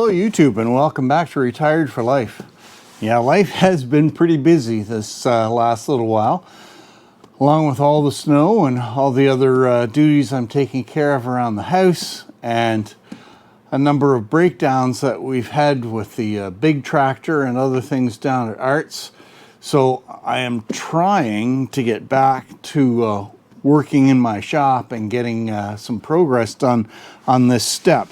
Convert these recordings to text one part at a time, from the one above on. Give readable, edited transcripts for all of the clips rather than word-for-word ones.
Hello YouTube and welcome back to Retired for Life. Yeah, life has been pretty busy this last little while, along with all the snow and all the other duties I'm taking care of around the house, and a number of breakdowns that we've had with the big tractor and other things down at Arts. So I am trying to get back to working in my shop and getting some progress done on this step.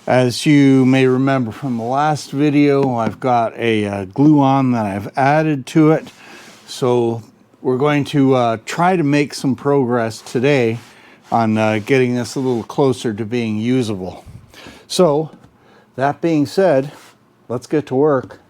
As you may remember from the last video, I've got a glue-on that I've added to it. So we're going to try to make some progress today on getting this a little closer to being usable. So that being said, let's get to work.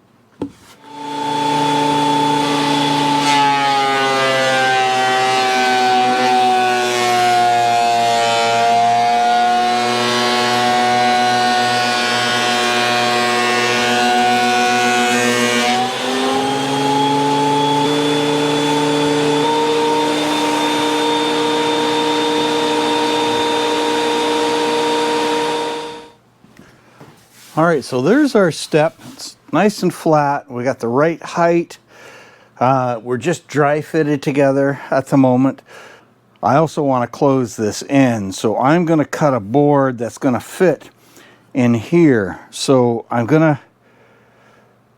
All right, so there's our step. It's nice and flat. We got the right height. We're just dry fitted together at the moment. I also want to close this in, so I'm going to cut a board that's going to fit in here. So I'm going to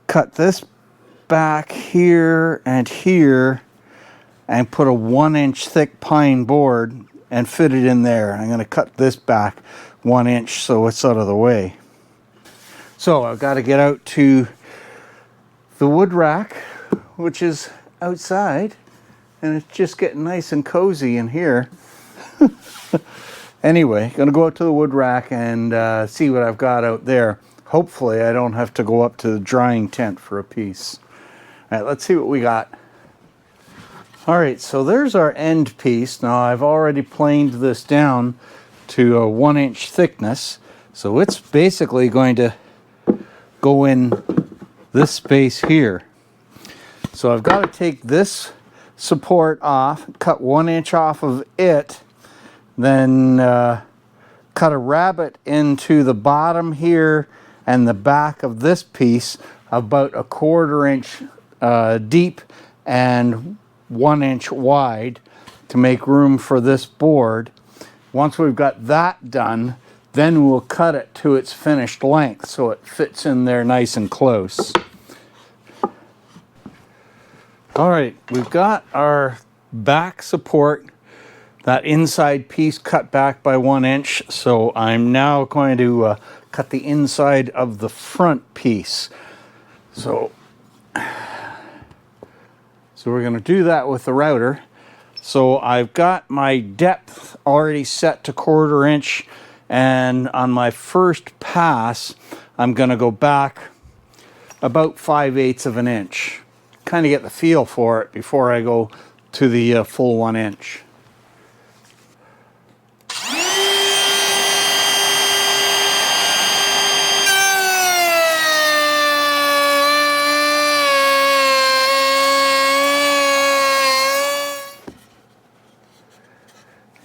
cut this back here and put a 1-inch thick pine board and fit it in there. I'm going to cut this back 1 inch so it's out of the way. So I've got to get out to the wood rack, which is outside, and it's just getting nice and cozy in here. Anyway, gonna go out to the wood rack and see what I've got out there. Hopefully I don't have to go up to the drying tent for a piece. All right, let's see what we got. All right, so there's our end piece. Now I've already planed this down to a 1-inch thickness, so it's basically going to go in this space here. So I've got to take this support off, cut 1 inch off of it, then cut a rabbet into the bottom here and the back of this piece about a 1/4 inch deep and 1 inch wide to make room for this board. Once we've got that done, then we'll cut it to its finished length so it fits in there nice and close. All right, we've got our back support, that inside piece cut back by 1 inch. So I'm now going to cut the inside of the front piece. So we're going to do that with the router. So I've got my depth already set to 1/4 inch. And on my first pass, I'm going to go back about 5/8 of an inch. Kind of get the feel for it before I go to the full 1 inch.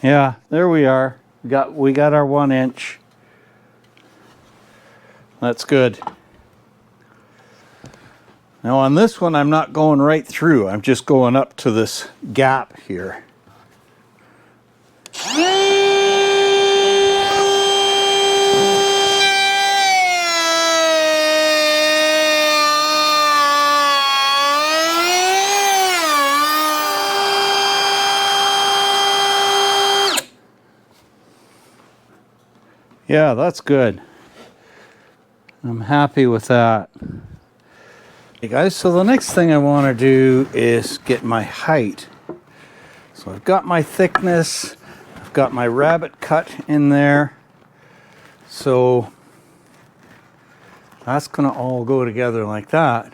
Yeah, there we are. We got our 1 inch. That's good. Now on this one, I'm not going right through. I'm just going up to this gap here. Yeah, that's good. I'm happy with that. Hey guys, so the next thing I want to do is get my height. So I've got my thickness, I've got my rabbet cut in there. So that's going to all go together like that.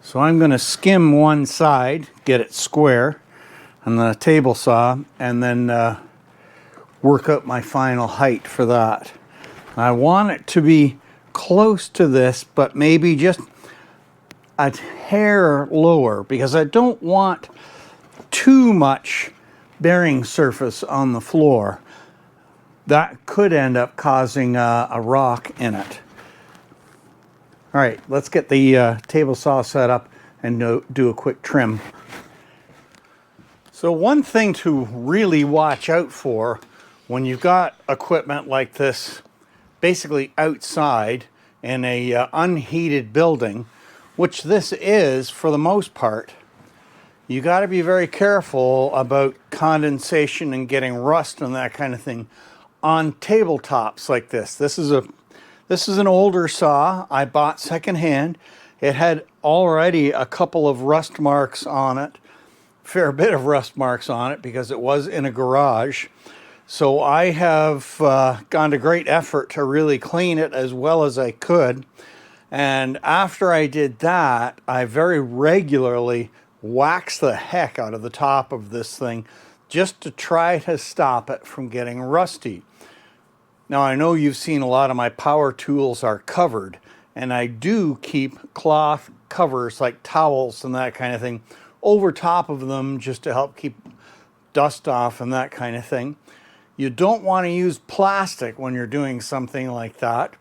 So I'm going to skim one side, get it square on the table saw, and then work out my final height for that. I want it to be close to this, but maybe just a hair lower, because I don't want too much bearing surface on the floor. That could end up causing a rock in it. All right, let's get the table saw set up and do a quick trim. So one thing to really watch out for when you've got equipment like this basically outside in a unheated building, which this is for the most part, you got to be very careful about condensation and getting rust and that kind of thing on tabletops like this. This is an older saw I bought secondhand. It had already a couple of rust marks on it, fair bit of rust marks on it because it was in a garage. So I have gone to great effort to really clean it as well as I could. And after I did that, I very regularly waxed the heck out of the top of this thing just to try to stop it from getting rusty. Now I know you've seen a lot of my power tools are covered, and I do keep cloth covers like towels and that kind of thing over top of them just to help keep dust off and that kind of thing. You don't want to use plastic when you're doing something like that.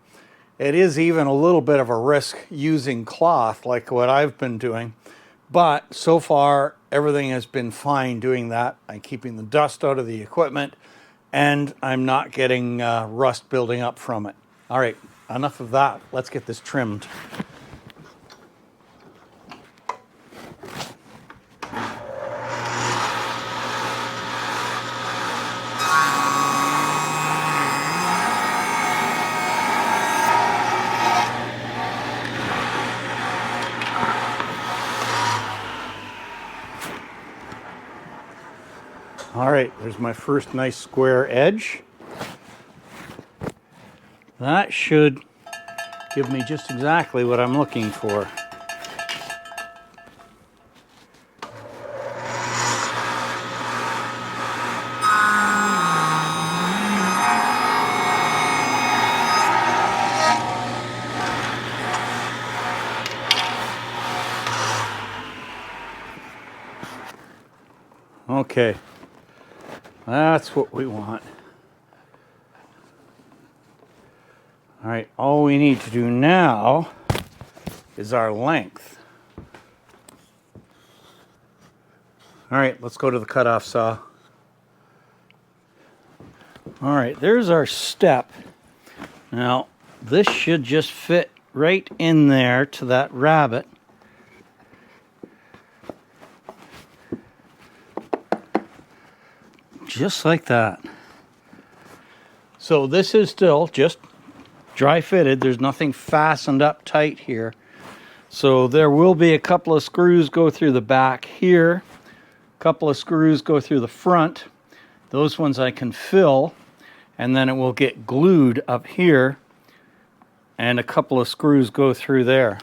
It is even a little bit of a risk using cloth like what I've been doing, but so far everything has been fine doing that. I'm keeping the dust out of the equipment and I'm not getting rust building up from it. All right, enough of that. Let's get this trimmed. All right, there's my first nice square edge. That should give me just exactly what I'm looking for. Okay, that's what we want. All right, all we need to do now is our length. All right, let's go to the cutoff saw. All right, there's our step. Now, this should just fit right in there to that rabbet. Just like that. So this is still just dry fitted. There's nothing fastened up tight here. So there will be a couple of screws go through the back here. A couple of screws go through the front. Those ones I can fill. And then it will get glued up here. And a couple of screws go through there.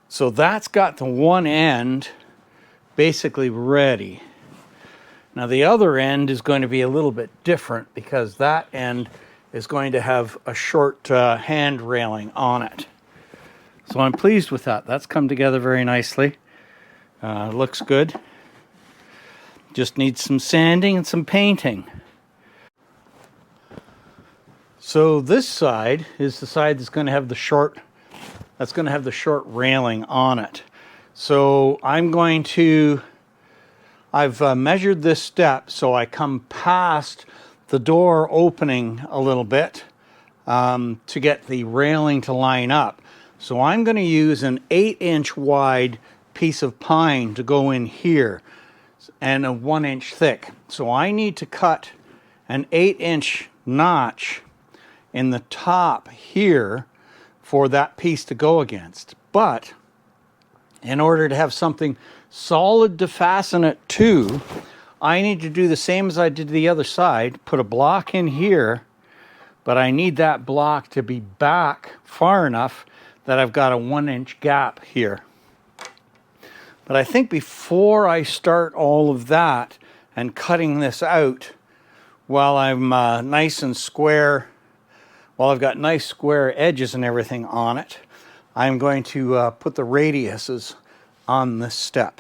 So that's got the one end basically ready. Now the other end is going to be a little bit different because that end is going to have a short hand railing on it. So I'm pleased with that. That's come together very nicely. Looks good. Just needs some sanding and some painting. So this side is the side that's going to have the short railing on it. So I've measured this step so I come past the door opening a little bit to get the railing to line up. So I'm going to use an 8-inch wide piece of pine to go in here and a 1-inch thick. So I need to cut an 8-inch notch in the top here for that piece to go against. But in order to have something solid to fasten it to, I need to do the same as I did the other side, put a block in here, but I need that block to be back far enough that I've got a 1-inch gap here. But I think before I start all of that and cutting this out, while I'm nice and square, while I've got nice square edges and everything on it, I'm going to put the radiuses on this step.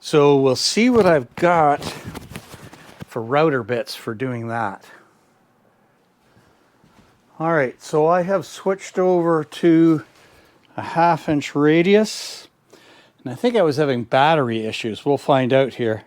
So we'll see what I've got for router bits for doing that. All right, so I have switched over to a 1/2 inch radius, and I think I was having battery issues. We'll find out here.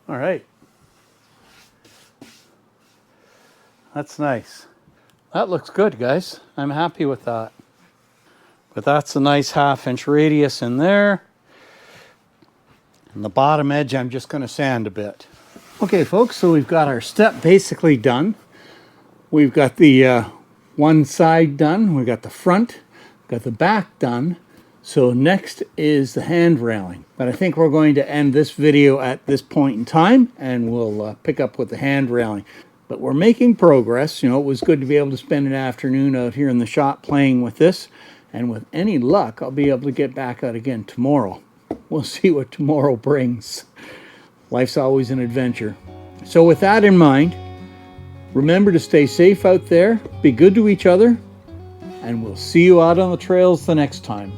All right. That's nice. That looks good, guys. I'm happy with that. But that's a nice 1/2 inch radius in there. And the bottom edge, I'm just going to sand a bit. Okay, folks, so we've got our step basically done. We've got the one side done. We've got the front, got the back done. So next is the hand railing. But I think we're going to end this video at this point in time, and we'll pick up with the hand railing. But we're making progress. You know, it was good to be able to spend an afternoon out here in the shop playing with this. And with any luck, I'll be able to get back out again tomorrow. We'll see what tomorrow brings. Life's always an adventure. So with that in mind, remember to stay safe out there, be good to each other, and we'll see you out on the trails the next time.